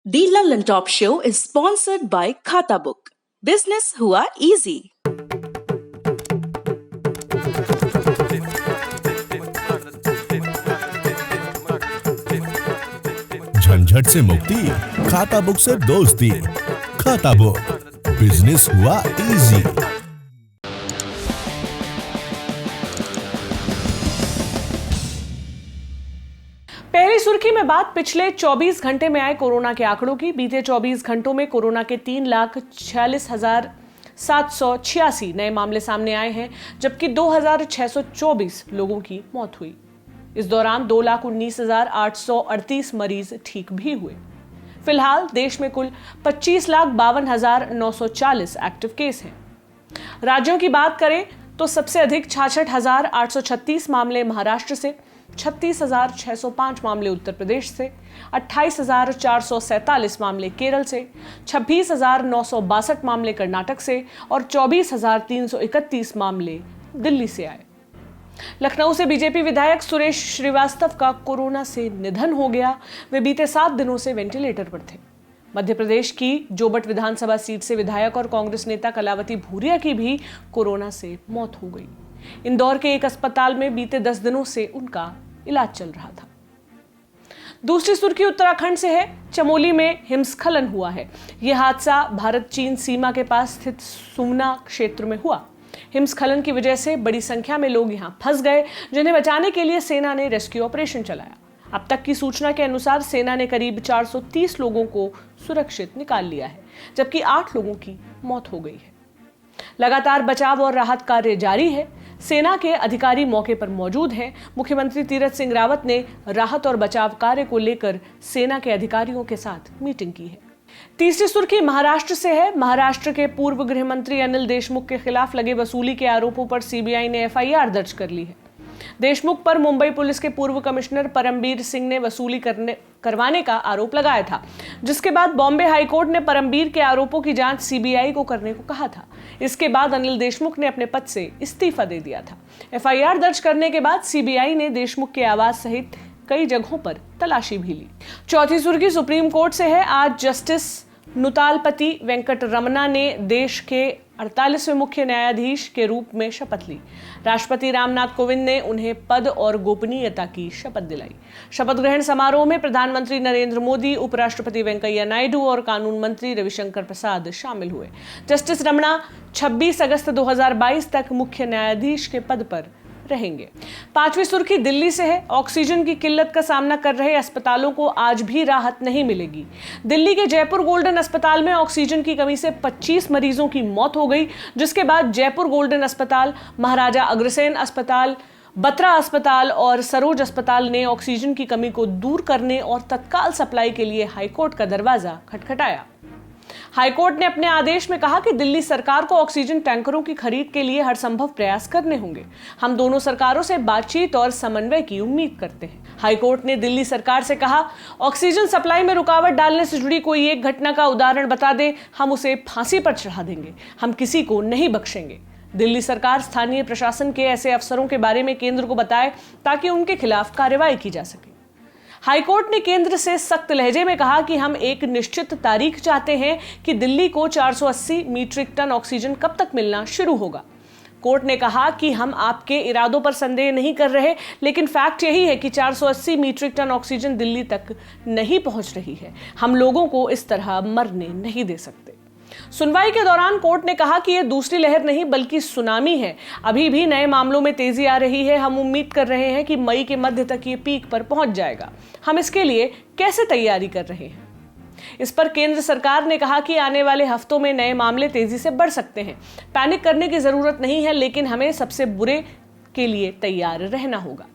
The London Top Show is sponsored by Khata Book. Business हुआ easy. झंझट से मुक्ति, खाता बुक से दोस्ती। खाता बुक, बिजनेस हुआ इजी। पहली सुर्खी में बात पिछले 24 घंटे में आए कोरोना के आंकड़ों की। बीते 24 घंटों में कोरोना के 3,46,786 नए मामले सामने आए हैं, जबकि 2,624 लोगों की मौत हुई। इस दौरान 2,19,838 मरीज ठीक भी हुए। फिलहाल देश में कुल 25,52,940 एक्टिव केस हैं। राज्यों की बात करें तो सबसे अधिक 66,836 मामले महाराष्ट्र से, 36,605 मामले उत्तर प्रदेश से, 28,447 मामले केरल से, 26,962 मामले कर्नाटक से और 24,331 मामले दिल्ली से आए। लखनऊ से बीजेपी विधायक सुरेश श्रीवास्तव का कोरोना से निधन हो गया। वे बीते 7 दिनों से वेंटिलेटर पर थे। मध्य प्रदेश की जोबट विधानसभा सीट से विधायक और कांग्रेस नेता कलावती भूरिया की भी कोरोना से मौत हो गई। इंदौर के एक अस्पताल में बीते 10 दिनों से उनका इलाज चल रहा था। दूसरी सुर्खी उत्तराखंड से है। चमोली में हिमस्खलन हुआ है। यह हादसा भारत चीन सीमा के पास स्थित सुमना क्षेत्र में हुआ। हिमस्खलन की वजह से बड़ी संख्या में लोग यहां फंस गए, जिन्हें बचाने के लिए सेना ने रेस्क्यू ऑपरेशन चलाया। अब तक की सूचना के अनुसार सेना ने करीब 430 लोगों को सुरक्षित निकाल लिया है, जबकि 8 लोगों की मौत हो गई है। लगातार बचाव और राहत कार्य जारी है। सेना के अधिकारी मौके पर मौजूद हैं। मुख्यमंत्री तीरथ सिंह रावत ने राहत और बचाव कार्य को लेकर सेना के अधिकारियों के साथ मीटिंग की है। तीसरी सुर्खी महाराष्ट्र से है। महाराष्ट्र के पूर्व गृह मंत्री अनिल देशमुख के खिलाफ लगे वसूली के आरोपों पर सीबीआई ने एफआईआर दर्ज कर ली है। देशमुख पर मुंबई पुलिस के पूर्व कमिश्नर परमबीर सिंह ने वसूली करवाने का आरोप लगाया था, जिसके बाद बॉम्बे हाईकोर्ट ने परमबीर के आरोपों की जांच सीबीआई को करने को कहा था। इसके बाद अनिल देशमुख ने अपने पद से इस्तीफा दे दिया था। एफआईआर दर्ज करने के बाद सीबीआई ने देशमुख के आवास सहित कई जगहों पर तलाशी भी ली। चौथी सुर्खी सुप्रीम कोर्ट से है। आज जस्टिस नुतालपति वेंकट रमना ने देश के 48वें मुख्य न्यायाधीश के रूप में शपथ ली। राष्ट्रपति रामनाथ कोविंद ने उन्हें पद और गोपनीयता की शपथ दिलाई। शपथ ग्रहण समारोह में प्रधानमंत्री नरेंद्र मोदी, उपराष्ट्रपति वेंकैया नायडू और कानून मंत्री रविशंकर प्रसाद शामिल हुए। जस्टिस रमना 26 अगस्त 2022 तक मुख्य न्यायाधीश के पद पर रहेंगे। पांचवी सुर्खी दिल्ली से है। ऑक्सीजन की किल्लत का सामना कर रहे अस्पतालों को आज भी राहत नहीं मिलेगी। दिल्ली के जयपुर गोल्डन अस्पताल में ऑक्सीजन की कमी से 25 मरीजों की मौत हो गई, जिसके बाद जयपुर गोल्डन अस्पताल, महाराजा अग्रसेन अस्पताल, बत्रा अस्पताल और सरोज अस्पताल ने ऑक्सीजन की कमी को दूर करने और तत्काल सप्लाई के लिए हाईकोर्ट का दरवाजा खटखटाया। हाईकोर्ट ने अपने आदेश में कहा कि दिल्ली सरकार को ऑक्सीजन टैंकरों की खरीद के लिए हर संभव प्रयास करने होंगे। हम दोनों सरकारों से बातचीत और समन्वय की उम्मीद करते हैं। हाईकोर्ट ने दिल्ली सरकार से कहा, ऑक्सीजन सप्लाई में रुकावट डालने से जुड़ी कोई एक घटना का उदाहरण बता दे, हम उसे फांसी पर चढ़ा देंगे। हम किसी को नहीं बख्शेंगे। दिल्ली सरकार स्थानीय प्रशासन के ऐसे अफसरों के बारे में केंद्र को बताए ताकि उनके खिलाफ कार्रवाई की जा सके। हाईकोर्ट ने केंद्र से सख्त लहजे में कहा कि हम एक निश्चित तारीख चाहते हैं कि दिल्ली को 480 मीट्रिक टन ऑक्सीजन कब तक मिलना शुरू होगा। कोर्ट ने कहा कि हम आपके इरादों पर संदेह नहीं कर रहे, लेकिन फैक्ट यही है कि 480 मीट्रिक टन ऑक्सीजन दिल्ली तक नहीं पहुंच रही है। हम लोगों को इस तरह मरने नहीं दे सकते। सुनवाई के दौरान कोर्ट ने कहा कि यह दूसरी लहर नहीं बल्कि सुनामी है। अभी भी नए मामलों में तेजी आ रही है। हम उम्मीद कर रहे हैं कि मई के मध्य तक ये पीक पर पहुंच जाएगा। हम इसके लिए कैसे तैयारी कर रहे हैं? इस पर केंद्र सरकार ने कहा कि आने वाले हफ्तों में नए मामले तेजी से बढ़ सकते हैं। पैनिक करने की जरूरत नहीं है, लेकिन हमें सबसे बुरे के लिए तैयार रहना होगा।